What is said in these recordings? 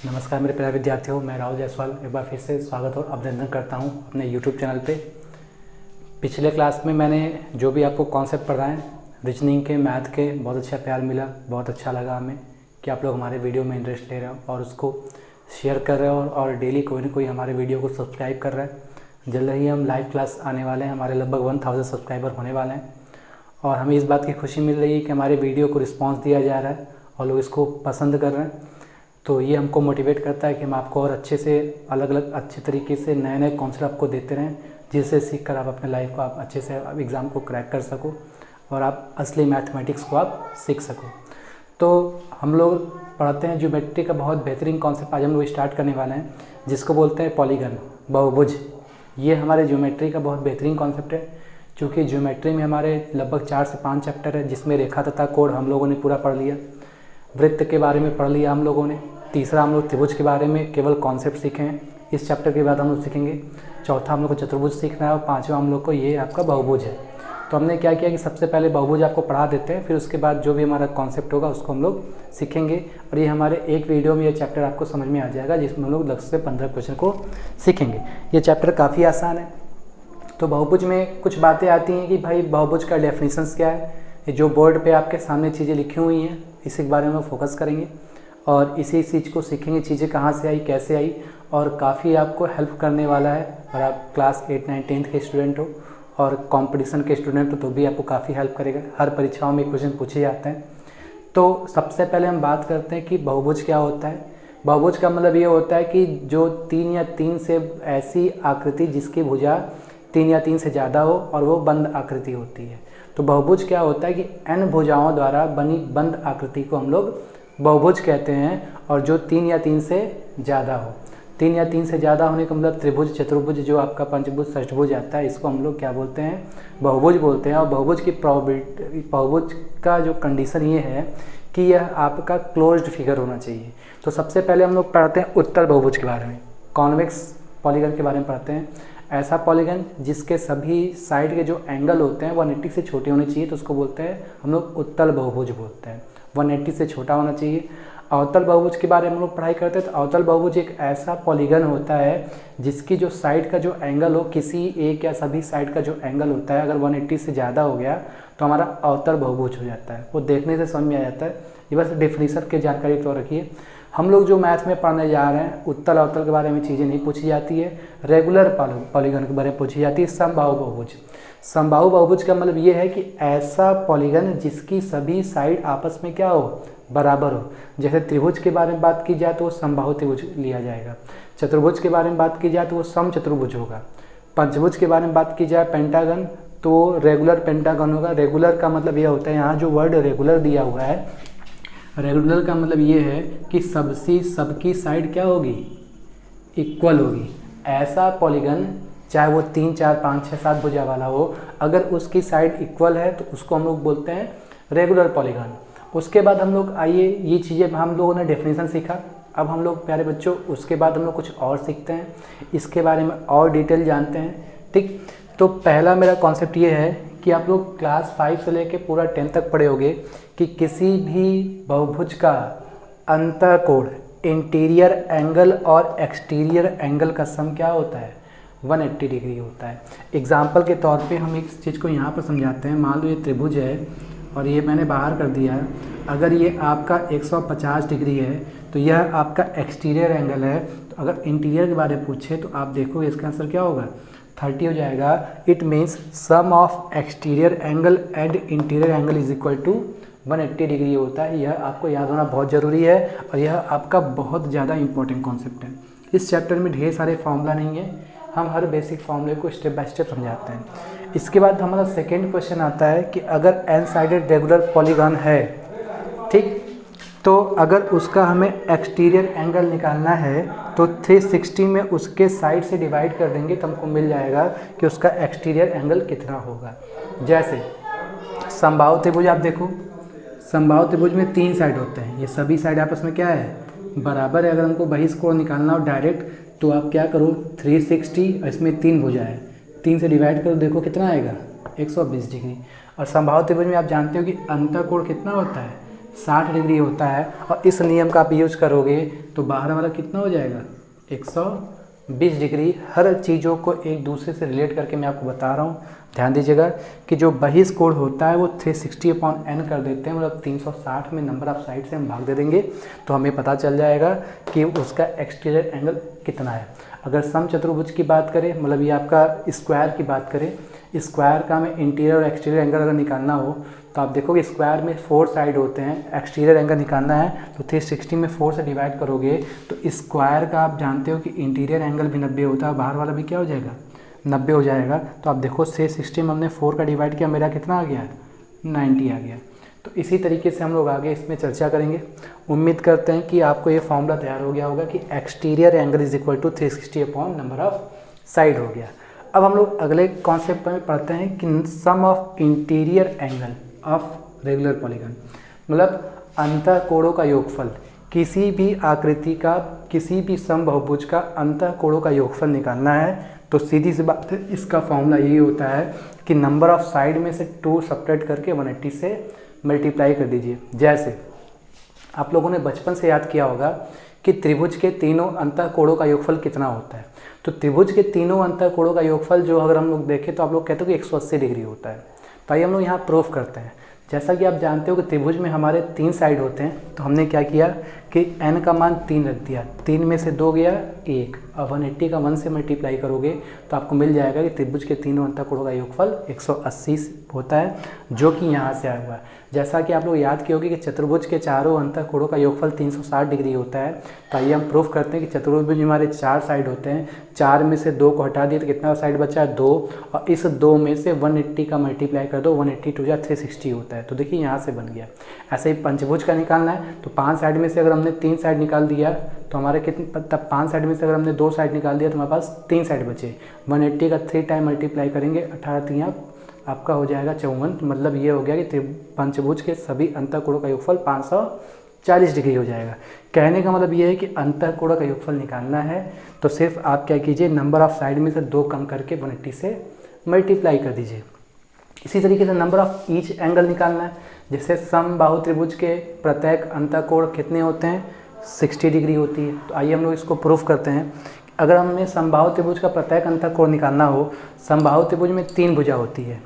नमस्कार मेरे प्यारे विद्यार्थियों, मैं राहुल जायसवाल एक बार फिर से स्वागत और अभिनंदन करता हूं अपने YouTube चैनल पे। पिछले क्लास में मैंने जो भी आपको कॉन्सेप्ट पढ़ाएं रीजनिंग के, मैथ के, बहुत अच्छा प्यार मिला, बहुत अच्छा लगा हमें कि आप लोग हमारे वीडियो में इंटरेस्ट ले रहे हो और उसको शेयर कर रहे हो और डेली कोई ना कोई हमारे वीडियो को सब्सक्राइब कर रहा है। जल्द ही हम लाइव क्लास आने वाले हैं, हमारे लगभग 1000 सब्सक्राइबर होने वाले हैं और हमें इस बात की खुशी मिल रही है कि हमारे वीडियो को रिस्पॉन्स दिया जा रहा है और लोग इसको पसंद कर रहे हैं। तो ये हमको मोटिवेट करता है कि हम आपको और अच्छे से अलग अलग अच्छे तरीके से नए नए कॉन्सेप्ट आपको देते रहें, जिससे सीख कर आप अपने लाइफ को आप अच्छे से एग्ज़ाम को क्रैक कर सको और आप असली मैथमेटिक्स को आप सीख सको। तो हम लोग पढ़ते हैं ज्योमेट्री का बहुत बेहतरीन कॉन्सेप्ट आज हम लोग स्टार्ट करने वाले हैं, जिसको बोलते हैं पॉलीगन, बहुभुज। ये हमारे ज्योमेट्री का बहुत बेहतरीन कॉन्सेप्ट है, क्योंकि ज्योमेट्री में हमारे लगभग 4 से 5 चैप्टर है, जिसमें रेखा तथा कोण हम लोगों ने पूरा पढ़ लिया, वृत्त के बारे में पढ़ लिया हम लोगों ने, तीसरा हम लोग त्रिभुज के बारे में केवल कॉन्सेप्ट सीखे हैं, इस चैप्टर के बाद हम लोग सीखेंगे, चौथा हम लोग को चतुर्भुज सीखना है और पांचवा हम लोग को ये आपका बहुभुज है। तो हमने क्या किया कि सबसे पहले बहुभुज आपको पढ़ा देते हैं, फिर उसके बाद जो भी हमारा कॉन्सेप्ट होगा उसको हम लोग सीखेंगे और ये हमारे एक वीडियो में ये चैप्टर आपको समझ में आ जाएगा, जिसमें हम लोग 10 से 15 क्वेश्चन को सीखेंगे। ये चैप्टर काफ़ी आसान है। तो बहुभुज में कुछ बातें आती हैं कि भाई बहुभुज का डेफिनेशंस क्या है। ये जो बोर्ड पे आपके सामने चीज़ें लिखी हुई हैं इसी के बारे में फोकस करेंगे और इसी चीज़ को सीखेंगे, चीज़ें कहाँ से आई, कैसे आई, और काफ़ी आपको हेल्प करने वाला है। और आप क्लास 8, 9, 10 के स्टूडेंट हो और कंपटीशन के स्टूडेंट हो तो भी आपको काफ़ी हेल्प करेगा। हर परीक्षाओं में क्वेश्चन पूछे जाते हैं। तो सबसे पहले हम बात करते हैं कि बहुभुज क्या होता है। बहुभुज का मतलब ये होता है कि जो 3 या 3 से ऐसी आकृति जिसकी भुजा 3 या 3 से ज़्यादा हो और वो बंद आकृति होती है। तो बहुभुज क्या होता है कि n भुजाओं द्वारा बनी बंद आकृति को हम लोग बहुभुज कहते हैं, और जो 3 या 3 से ज़्यादा हो। 3 या 3 से ज़्यादा होने का मतलब त्रिभुज, चतुर्भुज, जो आपका पंचभुज, षष्ठभुज आता है, इसको हम लोग क्या बोलते हैं, बहुभुज बोलते हैं। और बहुभुज की प्रोबेबिलिटी, बहुभुज का जो कंडीशन ये है कि यह आपका क्लोज्ड फिगर होना चाहिए। तो सबसे पहले हम लोग पढ़ते हैं उत्तल बहुभुज के बारे में, कॉन्वेक्स पॉलीगन के बारे में पढ़ते हैं। ऐसा पॉलीगन जिसके सभी साइड के जो एंगल होते हैं 180 से छोटे होने चाहिए, तो उसको बोलते हैं हम लोग उत्तल बहुभुज बोलते हैं। 180 से छोटा होना चाहिए। अवतल बहुभुज के बारे में हम लोग पढ़ाई करते हैं। तो अवतल बहुभुज एक ऐसा पॉलीगन होता है जिसकी जो साइड का जो एंगल हो, किसी एक या सभी साइड का जो एंगल होता है, अगर 180 से ज़्यादा हो गया तो हमारा अवतल बहुभुज हो जाता है। वो देखने से समझ में आ जाता है। ये बस डेफिनेशन की जानकारी तो रखिए। हम लोग जो मैथ में पढ़ने जा रहे हैं, उत्तल अवतल के बारे में चीज़ें नहीं पूछी जाती है, रेगुलर पॉलीगन के बारे में पूछी जाती है। समबाहु बहुभुज, समबाहु बहुभुज का मतलब ये है कि ऐसा पॉलीगन जिसकी सभी साइड आपस में क्या हो, बराबर हो। जैसे त्रिभुज के बारे में बात की जाए तो वो समबाहु त्रिभुज लिया जाएगा, चतुर्भुज के बारे में बात की जाए तो वो समचतुर्भुज होगा, पंचभुज के बारे में बात की जाए पेंटागन तो रेगुलर पेंटागन होगा। रेगुलर का मतलब ये होता है, यहाँ जो वर्ड रेगुलर दिया हुआ है, रेगुलर का मतलब ये है कि सबकी साइड क्या होगी, इक्वल होगी। ऐसा पॉलीगन चाहे वो 3, 4, 5, 6, 7 भुजा वाला हो, अगर उसकी साइड इक्वल है तो उसको हम लोग बोलते हैं रेगुलर पॉलीगन। उसके बाद हम लोग आइए, ये चीज़ें हम लोगों ने डेफिनेशन सीखा। अब हम लोग प्यारे बच्चों उसके बाद हम लोग कुछ और सीखते हैं, इसके बारे में और डिटेल जानते हैं। ठीक, तो पहला मेरा कॉन्सेप्ट ये है कि आप लोग क्लास 5 से लेके पूरा 10 तक पढ़े होंगे कि किसी भी बहुभुज का अंतःकोण, इंटीरियर एंगल और एक्सटीरियर एंगल का सम क्या होता है, 180 डिग्री होता है। एग्जाम्पल के तौर पे हम एक चीज़ को यहाँ पर समझाते हैं। मान लो ये त्रिभुज है और ये मैंने बाहर कर दिया है। अगर ये आपका 150 डिग्री है तो यह आपका एक्सटीरियर एंगल है। तो अगर इंटीरियर के बारे में पूछे तो आप देखो इसका आंसर क्या होगा, 30 हो जाएगा। It means sum of exterior angle and interior angle is equal to 180 degree होता है। यह आपको याद होना बहुत ज़रूरी है और यह आपका बहुत ज़्यादा इंपॉर्टेंट कॉन्सेप्ट है। इस चैप्टर में ढेर सारे फॉर्मूला नहीं है, हम हर बेसिक फॉर्मूले को स्टेप बाय स्टेप समझाते हैं। इसके बाद हमारा सेकेंड क्वेश्चन आता है कि अगर एन साइडेड रेगुलर पॉलीगन है, ठीक, तो अगर उसका हमें एक्सटीरियर एंगल निकालना है तो 360 में उसके साइड से डिवाइड कर देंगे तो हमको मिल जाएगा कि उसका एक्सटीरियर एंगल कितना होगा। जैसे समबाहु त्रिभुज, आप देखो समबाहु त्रिभुज में 3 साइड होते हैं, ये सभी साइड आपस में क्या है, बराबर है। अगर हमको बहिष्कोण निकालना हो डायरेक्ट तो आप क्या करो, 360 इसमें 3 भुजा है, 3 से डिवाइड करो, देखो कितना आएगा, 120 डिग्री। और समबाहु त्रिभुज में आप जानते हो कि अंतःकोण कितना होता है, 60 डिग्री होता है और इस नियम का आप यूज करोगे तो बाहर वाला कितना हो जाएगा 120 डिग्री। हर चीज़ों को एक दूसरे से रिलेट करके मैं आपको बता रहा हूँ। ध्यान दीजिएगा कि जो बहिष्कोण होता है वो 360/n कर देते हैं, मतलब 360 में नंबर ऑफ साइड से हम भाग दे देंगे तो हमें पता चल जाएगा कि उसका एक्सटीरियर एंगल कितना है। अगर समचतुर्भुज की बात करें, मतलब ये आपका स्क्वायर की बात करें, स्क्वायर का हमें इंटीरियर और एक्सटीरियर एंगल अगर निकालना हो तो आप देखोगे स्क्वायर में 4 साइड होते हैं, एक्सटीरियर एंगल निकालना है तो 360 में 4 से डिवाइड करोगे तो स्क्वायर का आप जानते हो कि इंटीरियर एंगल भी 90 होता है, बाहर वाला भी क्या हो जाएगा 90 हो जाएगा। तो आप देखो 360 में हमने 4 का डिवाइड किया, मेरा कितना आ गया 90 आ गया। तो इसी तरीके से हम लोग आगे इसमें चर्चा करेंगे। उम्मीद करते हैं कि आपको ये फॉर्मूला तैयार हो गया होगा कि exterior angle is equal to 360 number of side हो गया। अब हम लोग अगले कॉन्सेप्ट में पढ़ते हैं कि sum of interior angle of regular polygon, मतलब अंतःकोणों का योगफल। किसी भी आकृति का, किसी भी समबाहुभुज का अंतःकोणों का योगफल निकालना है तो सीधी सी बात है, इसका फॉर्मूला यही होता है कि नंबर ऑफ साइड में से 2 सब्ट्रैक्ट करके 180 से मल्टीप्लाई कर दीजिए। जैसे आप लोगों ने बचपन से याद किया होगा कि त्रिभुज के तीनों अंतःकोणों का योगफल कितना होता है। तो त्रिभुज के तीनों अंतःकोणों का योगफल जो अगर हम लोग देखें तो आप लोग कहते हो कि 180 डिग्री होता है। तो आइए हम लोग यहाँ प्रूफ करते हैं। जैसा कि आप जानते हो कि त्रिभुज में हमारे 3 साइड होते हैं, तो हमने क्या किया कि n का मान 3 रख दिया, 3 में से 2 गया 1, अब 180 का 1 से मल्टीप्लाई करोगे तो आपको मिल जाएगा कि त्रिभुज के तीनों अंतःकोणों का योगफल 180 होता है, जो कि यहाँ से आया हुआ है। जैसा कि आप लोग याद किए होंगे कि चतुर्भुज के चारों अंतःकोणों का योगफल 360 डिग्री होता है। तो आइए हम प्रूफ करते हैं कि चतुर्भुज में हमारे 4 साइड होते हैं, 4 में से 2 को हटा दिए तो कितना साइड बचा 2, और इस 2 में से 180 का मल्टीप्लाई कर दो, 180 2 360 होता है। तो देखिए यहाँ से बन गया। ऐसे ही पंचभुज का निकालना है तो 5 साइड में से अगर हमने 3 साइड निकाल दिया तो हमारे कितने, तब 5 साइड में से अगर हमने 2 साइड निकाल दिया तो हमारे पास 3 साइड बचे। 180 का 3 टाइम मल्टीप्लाई करेंगे, 18 3 आपका हो जाएगा 54। मतलब ये हो गया कि पंचभुज के सभी अंतःकोणों का योगफल 540 डिग्री हो जाएगा। कहने का मतलब ये है कि अंतःकोणों का योगफल निकालना है तो सिर्फ आप क्या कीजिए, नंबर ऑफ साइड में से 2 कम करके 180 से मल्टीप्लाई कर दीजिए। इसी तरीके से नंबर ऑफ ईच एंगल निकालना है। जैसे समबाहु त्रिभुज के प्रत्येक अंतःकोण कितने होते हैं 60 डिग्री होती है। तो आइए हम लोग इसको प्रूफ करते हैं। अगर हमें समबाहु त्रिभुज का प्रत्येक अंतःकोण निकालना हो, समबाहु त्रिभुज में 3 भुजा होती है,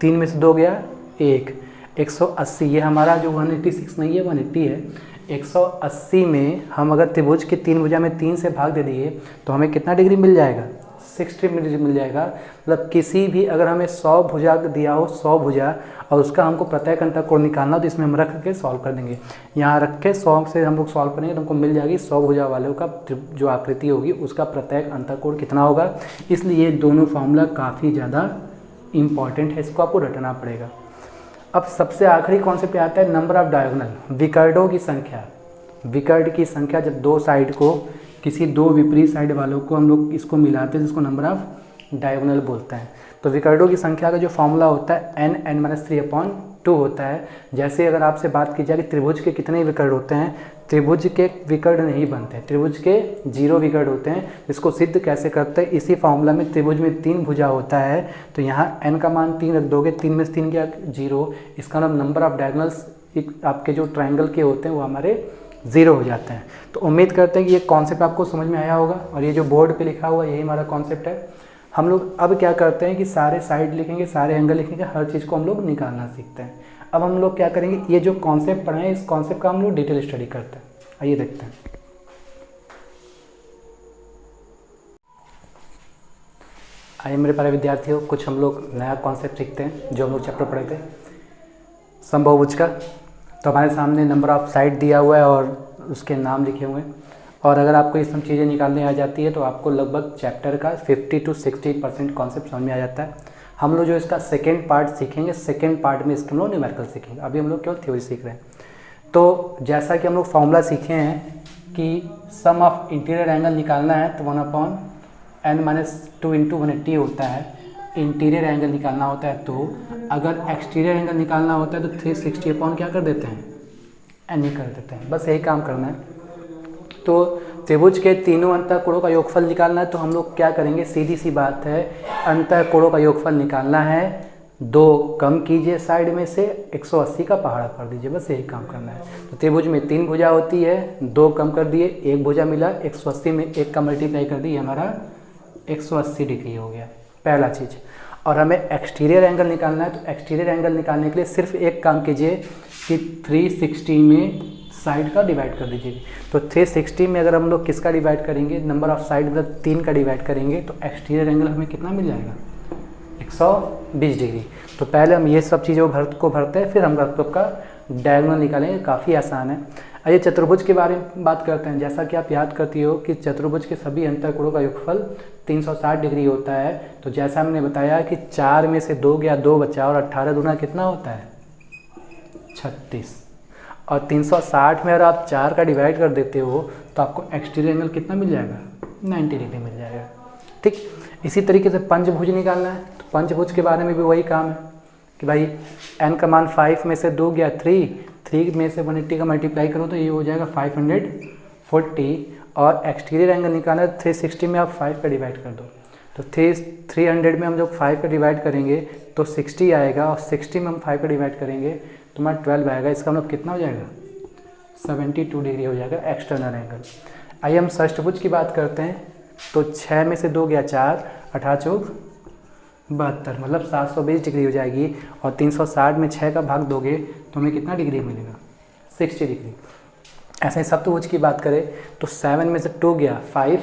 3 में से 2 गया 1, 180, ये हमारा जो 186 नहीं है 180 है। 180 में हम अगर त्रिभुज की 3 भुजा में 3 से भाग दे दिए तो हमें कितना डिग्री मिल जाएगा 60 डिग्री मिल जाएगा। मतलब किसी भी अगर हमें 100 भुजा दिया हो, 100 भुजा, और उसका हमको प्रत्येक अंतःकोण निकालना हो तो इसमें हम रख के सॉल्व कर देंगे। यहाँ रख के 100 से हम लोग सॉल्व करेंगे तो हमको मिल जाएगी 100 भुजा वालों का जो आकृति होगी उसका प्रत्येक अंतःकोण कितना होगा। इसलिए दोनों फार्मूला काफ़ी ज़्यादा इम्पॉर्टेंट है, इसको आपको रटना पड़ेगा। अब सबसे आखिरी कॉन्सेप्ट पे आता है नंबर ऑफ डायगोनल, विकर्णों की संख्या। विकर्ण की संख्या, जब 2 साइड को, किसी 2 विपरीत साइड वालों को हम लोग इसको मिलाते हैं जिसको नंबर ऑफ डायगोनल बोलते हैं। तो विकर्णों की संख्या का जो फॉर्मूला होता है n(n-3/2 होता है। जैसे अगर आपसे बात की जाए कि त्रिभुज के कितने विकर्ण होते हैं, त्रिभुज के विकर्ण नहीं बनते, त्रिभुज के 0 विकर्ण होते हैं। इसको सिद्ध कैसे करते हैं, इसी फॉर्मूला में त्रिभुज में 3 भुजा होता है तो यहाँ n का मान 3 रख दोगे, 3 में से 3 क्या 0, इसका नाम नंबर ऑफ डायगोनल्स आपके जो ट्राइंगल के होते हैं वो हमारे 0 हो जाते हैं। तो उम्मीद करते हैं कि ये कॉन्सेप्ट आपको समझ में आया होगा और ये जो बोर्ड पे लिखा हुआ यही हमारा कॉन्सेप्ट है। हम लोग अब क्या करते हैं कि सारे साइड लिखेंगे, सारे एंगल लिखेंगे, हर चीज़ को हम लोग निकालना सीखते हैं। अब हम लोग क्या करेंगे, ये जो कॉन्सेप्ट पढ़े हैं इस कॉन्सेप्ट का हम लोग डिटेल स्टडी करते हैं। आइए देखते हैं। आइए मेरे प्यारे विद्यार्थियों, कुछ हम लोग नया कॉन्सेप्ट सीखते हैं जो हम लोग चैप्टर पढ़े थे समबाहुभुज का। तो हमारे सामने नंबर ऑफ साइड दिया हुआ है और उसके नाम लिखे हुए हैं, और अगर आपको ये सब चीज़ें निकालने आ जाती है तो आपको लगभग चैप्टर का 50 to 60% कॉन्सेप्ट समझ में आ जाता है। हम लोग जो इसका सेकेंड पार्ट सीखेंगे, सेकेंड पार्ट में इसके हम लोग न्यूमेरिकल सीखेंगे। अभी हम लोग केवल थ्योरी सीख रहे हैं। तो जैसा कि हम लोग फॉर्मूला सीखे हैं कि सम ऑफ इंटीरियर एंगल निकालना है तो 1/n-2 × 180 होता है। इंटीरियर एंगल निकालना होता है तो अगर एक्सटीरियर एंगल निकालना होता है तो 360 क्या कर देते हैं, n ही कर देते हैं। बस यही काम करना है। तो त्रिभुज के तीनों अंतःकोणों का योगफल निकालना है तो हम लोग क्या करेंगे, सीधी सी बात है, अंतःकोणों का योगफल निकालना है 2 कम कीजिए साइड में से, 180 का पहाड़ा कर दीजिए, बस यही काम करना है। तो त्रिभुज में 3 भुजा होती है, 2 कम कर दिए, 1 भुजा मिला, 180 में 1 का मल्टीप्लाई कर दिए, हमारा 180 डिग्री हो गया, पहला चीज़। और हमें एक्सटीरियर एंगल निकालना है, तो एक्सटीरियर एंगल निकालने के लिए सिर्फ एक काम कीजिए कि 360 में साइड का डिवाइड कर दीजिए। तो 360 में अगर हम लोग किसका डिवाइड करेंगे, नंबर ऑफ साइड मतलब 3 का डिवाइड करेंगे, तो एक्सटीरियर एंगल हमें कितना मिल जाएगा, 120 डिग्री। तो पहले हम ये सब चीज़ों को भरते हैं, फिर हम वृत्तों का डायगोनल निकालेंगे, काफ़ी आसान है। आइए चतुर्भुज के बारे में बात करते हैं। जैसा कि आप याद करती हो कि चतुर्भुज के सभी अंतःकोणों का योगफल 360 डिग्री होता है। तो जैसा हमने बताया कि 4 में से 2 गया, 2 बचा, और 18 दूना कितना होता है, 36। और 360 में अगर आप 4 का डिवाइड कर देते हो तो आपको एक्सटीरियर एंगल कितना मिल जाएगा, 90 डिग्री मिल जाएगा। ठीक, इसी तरीके से पंचभुज निकालना है। तो पंचभुज के बारे में भी वही काम है कि भाई n का मान 5 में से 2 गया 3 में से 180 का मल्टीप्लाई करो तो ये हो जाएगा 540। और एक्सटीरियर एंगल निकालना है, 360 में आप 5 का डिवाइड कर दो, तो 300 में हम जब 5 का डिवाइड करेंगे तो 60 आएगा, और 60 में हम 5 का डिवाइड करेंगे तो हमारा 12 आएगा। इसका मतलब कितना हो जाएगा, 72 डिग्री हो जाएगा एक्सटर्नल एंगल। आइए हम षष्ठभुज की बात करते हैं। तो 6 में से 2 गया 4, 18 चौक 72, मतलब 720 डिग्री हो जाएगी। और 360 में 6 का भाग दोगे तो हमें कितना डिग्री मिलेगा, 60 डिग्री। ऐसे ही सप्तभुज की बात करें तो 7 में से 2 गया 5,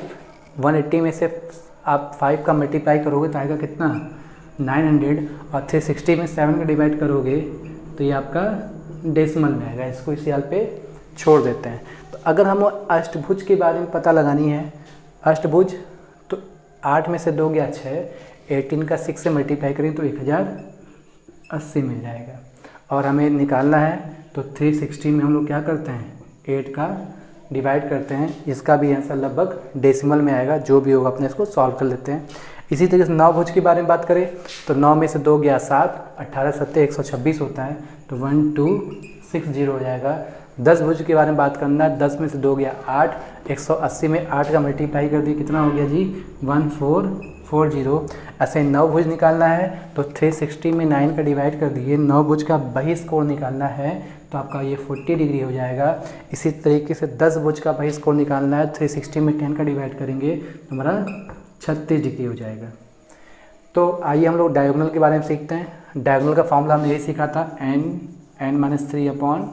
180 में से आप 5 का मल्टीप्लाई करोगे तो आएगा कितना, 900। और 360 में 7 का डिवाइड करोगे तो ये आपका डेसिमल में आएगा। इसको इसी हाल पे छोड़ देते हैं। तो अगर हम अष्टभुज के बारे में पता लगानी है, अष्टभुज तो 8 में से 2 गया 6, 18 का 6 से मल्टीप्लाई करें तो 1080 मिल जाएगा। और हमें निकालना है तो 360 में हम लोग क्या करते हैं, 8 का डिवाइड करते हैं। इसका भी आंसर लगभग डेसिमल में आएगा, जो भी होगा अपने इसको सॉल्व कर लेते हैं। इसी तरीके से नवभुज के बारे में बात करें तो 9 में से 2 गया 7, 18 7 126 होता है, तो 1260 हो जाएगा। 10 भुज के बारे में बात करना है, 10 में से 2 गया 8, 180 में 8 का मल्टीप्लाई कर दिए, कितना हो गया जी, 1440। ऐसे 9 भुज निकालना है तो 360 में 9 का डिवाइड कर दिए। 9 भुज का बहिष्कोण निकालना है तो आपका ये 40 डिग्री हो जाएगा। इसी तरीके से 10 भुज का बहिष्कोण निकालना है, 360 में 10 का डिवाइड करेंगे तो हमारा 36 डिग्री हो जाएगा। तो आइए हम लोग डायगोनल के बारे में सीखते हैं। डायगोनल का फॉर्मूला हमने यही सीखा था, n-3/2।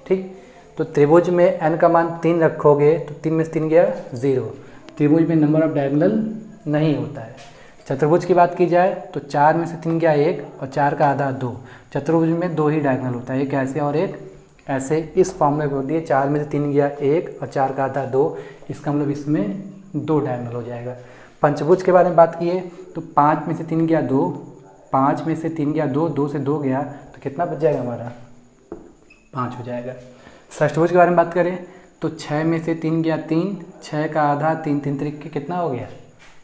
ठीक, तो त्रिभुज में n का मान 3 रखोगे तो 3 में से 3 गया 0। त्रिभुज में नंबर ऑफ डायगोनल नहीं होता है। चतुर्भुज की बात की जाए तो 4 में से 3 गया 1 और 4 का आधा 2। चतुर्भुज में 2 ही डायगोनल होता है, एक ऐसे और एक ऐसे। इस फॉर्मूले को दिए 4 में से 3 गया 1 और 4 का आधा 2, इसका मतलब इसमें 2 डायगोनल हो जाएगा। पंचभुज के बारे में बात किए तो 5 में से 3 गया 2, 5 में से 3 गया 2, 2 से 2 गया तो कितना बच जाएगा हमारा, 5 हो जाएगा। षष्ठभुज के बारे में बात करें तो 6 में से 3 गया 3, 6 का आधा 3, 3 तरीके कितना हो गया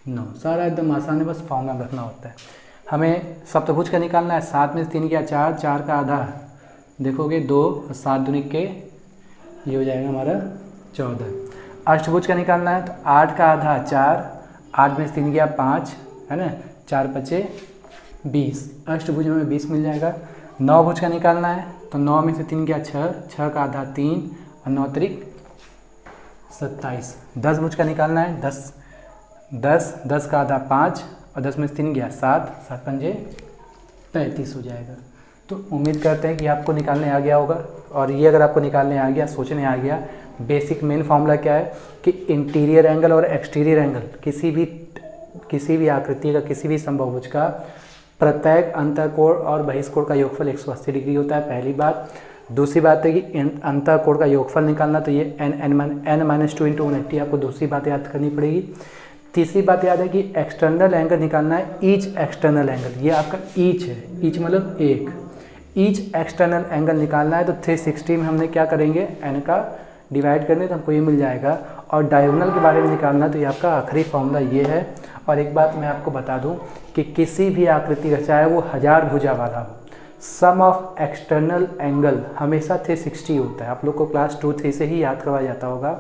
9। सारा एकदम आसान है, बस फॉर्मूला रखना होता है। हमें सप्तभुज का निकालना है। 7 में से 3 गया 4, 4 का आधा देखोगे 2 और 7 दूनी के ये हो जाएगा हमारा 14। अष्टभुज का निकालना है तो 8 का आधा 4, 8 में से 3 गया 5 है ना, 4 बचे 20। अष्टभुज में 20 मिल जाएगा। नवभुज का निकालना है तो 9 में से 3 गया 6, 6 का आधा 3 और 9 तरीक 27। 10 भुज का निकालना है, 10 का आधा 5 और 10 में से 3 गया 7, 7 पंजे 35 हो जाएगा। तो उम्मीद करते हैं कि आपको निकालने आ गया होगा। और ये अगर आपको निकालने आ गया, सोचने आ गया, बेसिक मेन फॉर्मूला क्या है कि इंटीरियर एंगल और एक्सटीरियर एंगल किसी भी आकृति का, किसी भी समबाहुभुज का प्रत्येक अंतःकोण और बहिष्कोण का योगफल 180 डिग्री होता है, पहली बात। दूसरी बात है कि अंतःकोण का योगफल निकालना तो ये n-2 × 180 आपको दूसरी बात याद करनी पड़ेगी। तीसरी बात याद है कि एक्सटर्नल एंगल निकालना है, ईच एक्सटर्नल एंगल, ये आपका ईच है, ईच मतलब एक, ईच एक्सटर्नल एंगल निकालना है। तो 360 में हमने क्या करेंगे, n का डिवाइड करने तो हमको ये मिल जाएगा। और डायगोनल के बारे में निकालना तो ये आपका आखिरी फॉर्मूला ये है। और एक बात मैं आपको बता दूं कि किसी भी आकृति का, चाहे वो 1000 भुजा वाला हो, सम ऑफ एक्सटर्नल एंगल हमेशा 360 होता है। आप लोग को क्लास 2-3 से ही याद करवाया जाता होगा।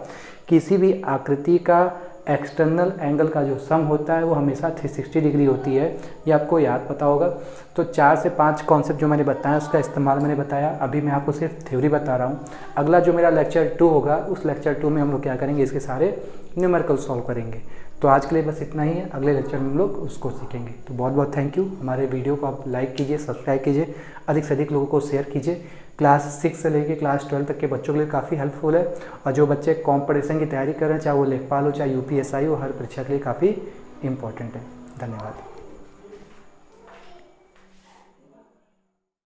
किसी भी आकृति का एक्सटर्नल एंगल का जो सम होता है वो हमेशा 360 डिग्री होती है, ये आपको याद पता होगा। तो 4 से 5 कॉन्सेप्ट जो मैंने बताया उसका इस्तेमाल मैंने बताया, अभी मैं आपको सिर्फ थ्योरी बता रहा हूँ। अगला जो मेरा लेक्चर 2 होगा, उस लेक्चर 2 में हम लोग क्या करेंगे, इसके सारे न्यूमेरिकल सॉल्व करेंगे। तो आज के लिए बस इतना ही है, अगले लेक्चर में हम लोग उसको सीखेंगे। तो बहुत बहुत थैंक यू। हमारे वीडियो को आप लाइक कीजिए, सब्सक्राइब कीजिए, अधिक से अधिक लोगों को शेयर कीजिए। क्लास 6 से लेकर क्लास 12 तक के बच्चों के लिए काफ़ी हेल्पफुल है, और जो बच्चे कॉम्पिटिशन की तैयारी कर रहे हैं, चाहे वो लेखपाल हो चाहे यूपीएसआई हो, हर परीक्षा के लिए काफ़ी इंपॉर्टेंट है। धन्यवाद।